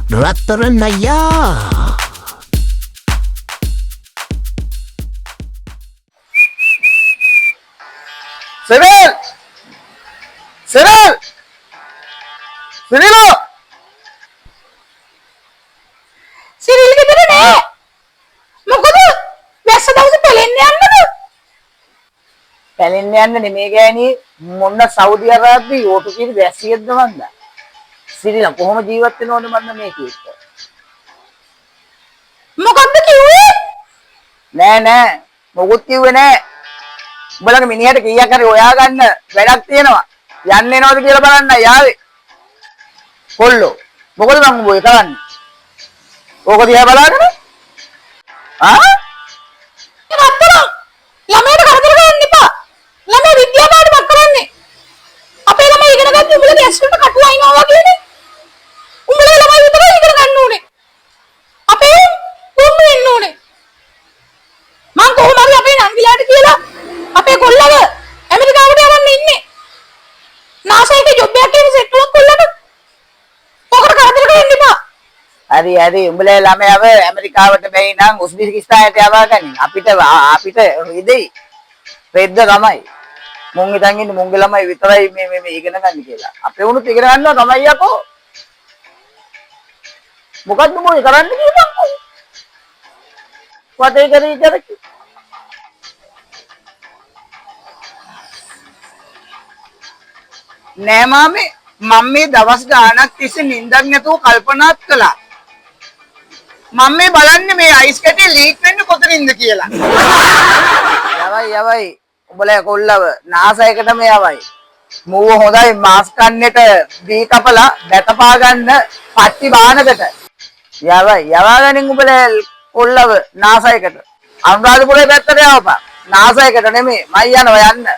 රත්තරන් අයියා Cyril! Cyril! Cirilo! Cyril ගෙදර නෑ. මොකද? වැස්ස දවසේ පෙලෙන්න යන්නද? පැලෙන්න යන්න නෙමේ ගෑණි මොන්න සෞදි අරාබියේ යෝටු කියන වැසියෙක්ද මන්ද? සිරිල කොහොම ජීවත් වෙනවද මන්ද මේක එක්ක? මොකද්ද කිව්වේ? නෑ මොකුත් කිව්වේ නෑ. උඹලගේ මිනිහට කීයක් හරි හොයා ගන්න වැඩක් තියෙනවා. යන්න එනවද කියලා බලන්න යාවේ. කොල්ලෝ. මොකද මම ඔය කරන්නේ? ඕක දිහා බලාගෙන ආ? නත්තර. ළමයට කරදර කරන්න එපා. ළමයි විද්‍යාපාඩමක් කරන්නේ. අපේ ළමයි ඉගෙන ගන්න උඹලගේ ඇස්වලට කටු අයින්නවා වගේනේ. උඹලගේ ළමයි විතරයි ඉගෙන ගන්න ඕනේ. අපේ දුන්නු වෙන්න ඕනේ. මං කොහොම හරි අපේ නංගිලාට කියලා අපේ කොල්ලව ඇමරිකාවට යවන්න ඉන්නේ. නාසායික ජොබ් එකක් කියන සෙට් එකක් කොල්ලට. ඔකට කරදර කරන්න එපා. හරි උඹලා ළමයාව ඇමරිකාවට බැයි නම් උස්බෙකිස්තානයට යවා ගන්න. අපිට ඉදෙයි. රෙද්ද තමයි. මුන් හිතන් ඉන්නේ මුන්ගේ ළමයි විතරයි මේ ඉගෙන ගන්න කියලා. අපේ උණුත් ඉගෙන ගන්නවා තමයි යකෝ. මොකද්ද මොයි කරන්න කියපන්. වටේ කරේ නෑ මාමේ මම මේ දවස් ගාණක් තිස්සේ නිින්දක් නැතුව කල්පනාත් කළා. මම මේ බලන්නේ මේ අයිස් කැටේ ලීක් වෙන්නේ කොතනින්ද කියලා. යවයි උඹලා කොල්ලව නාසයකටම යවයි. මූව හොඳයි මාස් කන්නේට දී කපලා බැටපා ගන්න පට්ටි බානකට. යවාගනින් උඹලා කොල්ලව නාසයකට. අනුරාධපුරේ පැත්තට යවපන්. නාසයකට නෙමෙයි මයි යනවා යන්න.